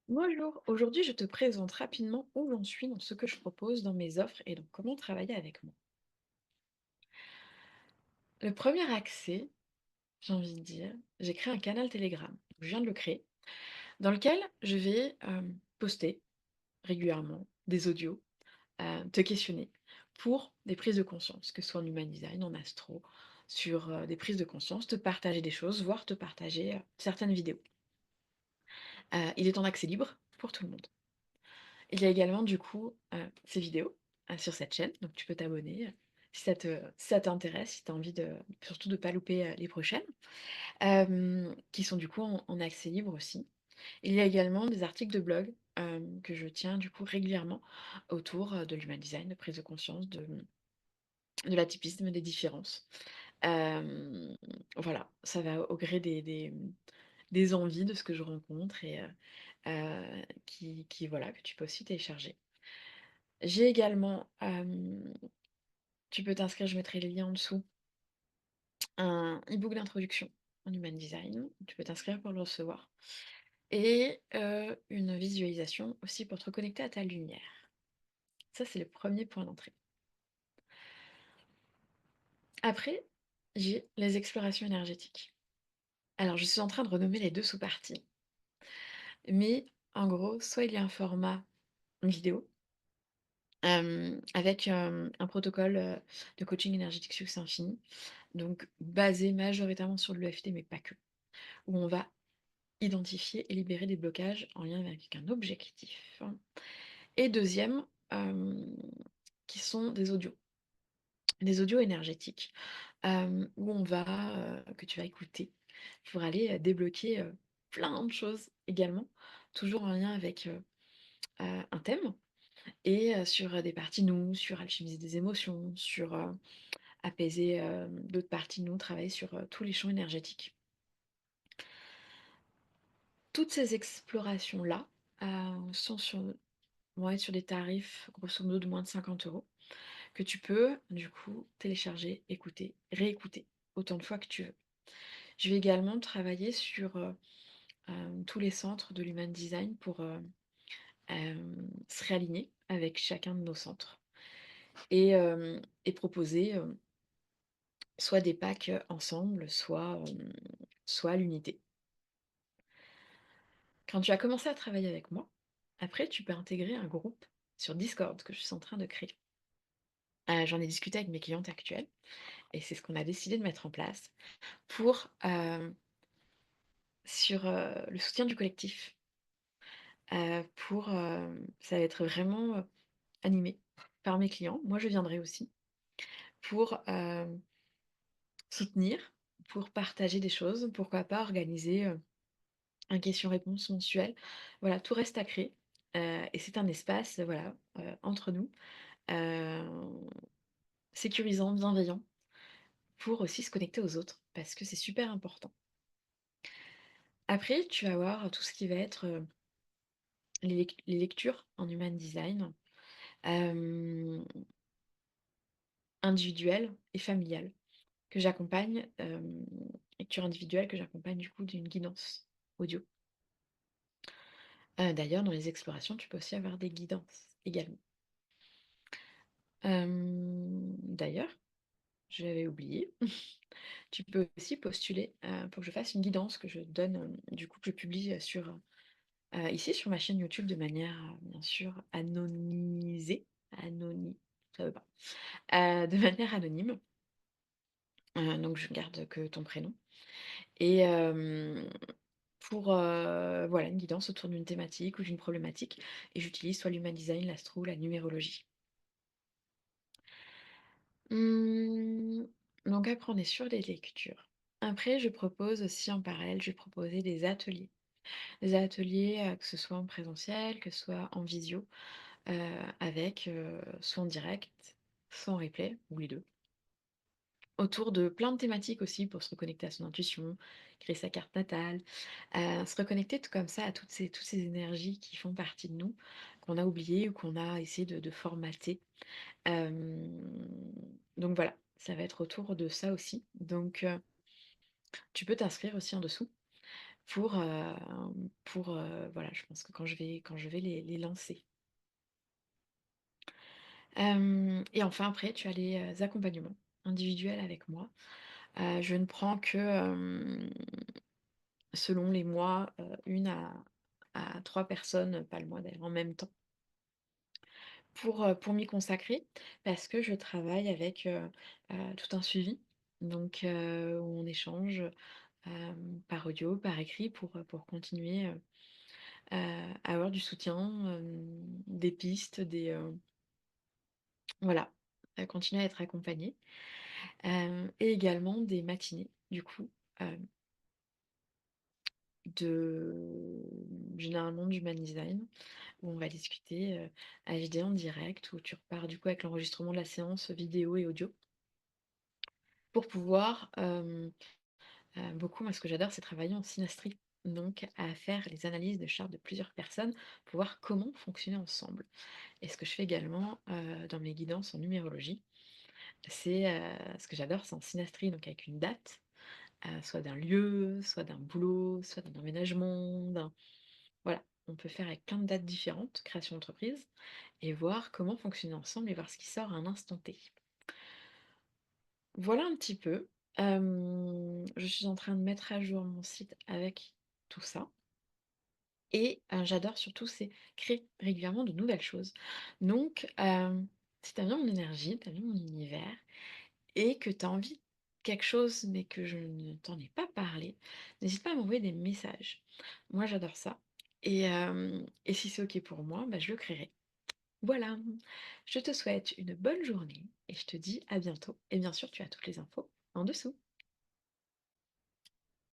Bonjour, aujourd'hui je te présente rapidement où j'en suis dans ce que je propose dans mes offres et donc comment travailler avec moi. Le premier accès, j'ai envie de dire, j'ai créé un canal Telegram, je viens de le créer, dans lequel je vais poster régulièrement des audios, te questionner pour des prises de conscience, que ce soit en human design, en astro, sur des prises de conscience, te partager des choses, voire te partager certaines vidéos. Il est en accès libre pour tout le monde. Il y a également du coup, ces vidéos, sur cette chaîne, donc tu peux t'abonner, si ça t'intéresse, si tu as envie de surtout de pas louper, les prochaines, qui sont du coup en accès libre aussi. Il y a également des articles de blog, que je tiens du coup régulièrement autour, de l'human design, de prise de conscience, de l'atypisme, des différences. Hem, voilà, ça va au gré des envies, de ce que je rencontre et qui voilà, que tu peux aussi télécharger. J'ai également, tu peux t'inscrire, je mettrai les liens en dessous, un e-book d'introduction en human design. Tu peux t'inscrire pour le recevoir et une visualisation aussi pour te reconnecter à ta lumière. Ça, c'est le premier point d'entrée. Après, j'ai les explorations énergétiques. Alors, je suis en train de renommer les 2 sous-parties, mais en gros, soit il y a un format vidéo, avec, un protocole, de coaching énergétique succès infini, donc basé majoritairement sur l'EFT, mais pas que, où on va identifier et libérer des blocages en lien avec un objectif. Et deuxième, qui sont des audios énergétiques, où on va, que tu vas écouter pour aller, débloquer, plein de choses également, toujours en lien avec, un thème et sur, des parties de nous, sur alchimiser des émotions, sur, apaiser, d'autres parties de nous, travailler sur, tous les champs énergétiques. Toutes ces explorations-là, sont vont être sur des tarifs grosso modo de moins de 50 € que tu peux du coup télécharger, écouter, réécouter autant de fois que tu veux. Je vais également travailler sur, tous les centres de l'human design pour, se réaligner avec chacun de nos centres et proposer, soit des packs, ensemble, soit à l'unité. Quand tu as commencé à travailler avec moi, après tu peux intégrer un groupe sur Discord que je suis en train de créer. J'en ai discuté avec mes clientes actuelles et c'est ce qu'on a décidé de mettre en place pour, sur, le soutien du collectif, ça va être vraiment, animé par mes clients. Moi, je viendrai aussi pour, soutenir, pour partager des choses, pourquoi pas organiser, un question-réponse mensuel. Voilà, tout reste à créer, et c'est un espace, voilà, entre nous, heu, sécurisant, bienveillant, pour aussi se connecter aux autres, parce que c'est super important. Après, tu vas avoir tout ce qui va être, les lectures en human design, hem, individuelles et familiales que j'accompagne, lecture individuelle que j'accompagne du coup d'une guidance audio. D'ailleurs dans les explorations, tu peux aussi avoir des guidances également. D'ailleurs, je l'avais oublié, tu peux aussi postuler, pour que je fasse une guidance que je donne, du coup que je publie, sur, ici sur ma chaîne YouTube de manière, bien sûr anonymisée, ça veut pas, de manière anonyme, donc je garde que ton prénom et pour, voilà, une guidance autour d'une thématique ou d'une problématique et j'utilise soit l'human design, l'astro ou la numérologie. Mmh, donc après on est sur les lectures. Après je propose aussi en parallèle, je vais proposer des ateliers. Des ateliers, que ce soit en présentiel, que ce soit en visio, avec, soit en direct, soit en replay ou les 2. autour de plein de thématiques aussi pour se reconnecter à son intuition, créer sa carte natale, se reconnecter tout comme ça à toutes ces énergies qui font partie de nous, qu'on a oubliées ou qu'on a essayé de formater. Hem, donc voilà, ça va être autour de ça aussi. Donc tu peux t'inscrire aussi en dessous pour, voilà, je pense que quand je vais les lancer. Et enfin après tu as les, accompagnements individuels avec moi. Je ne prends que, selon les mois, 1 à 3 personnes, pas le mois d'ailleurs, en même temps pour m'y consacrer parce que je travaille avec, tout un suivi donc où on échange, par audio, par écrit pour continuer, à avoir du soutien, des pistes, voilà, continuer à être accompagnée, et également des matinées du coup, hem, de généralement d'human design où on va discuter, HD en direct, où tu repars du coup avec l'enregistrement de la séance vidéo et audio pour pouvoir, beaucoup moi ce que j'adore c'est travailler en synastrie. Donc à faire les analyses de chartes de plusieurs personnes pour voir comment fonctionner ensemble. Et ce que je fais également, dans mes guidances en numérologie, c'est, ce que j'adore c'est en synastrie, donc avec une date, soit d'un lieu, soit d'un boulot, soit d'un emménagement, voilà, on peut faire avec plein de dates différentes, création d'entreprise, et voir comment fonctionner ensemble et voir ce qui sort à un instant T. Voilà un petit peu. Je suis en train de mettre à jour mon site avec tout ça et j'adore surtout, c'est créer régulièrement de nouvelles choses. Donc, si tu aimes bien mon énergie, tu aimes bien mon univers et que tu as envie de quelque chose, mais que je ne t'en ai pas parlé, n'hésite pas à m'envoyer des messages. Moi, j'adore ça et si c'est OK pour moi, bah, je le créerai. Voilà, je te souhaite une bonne journée et je te dis à bientôt et bien sûr, tu as toutes les infos en dessous.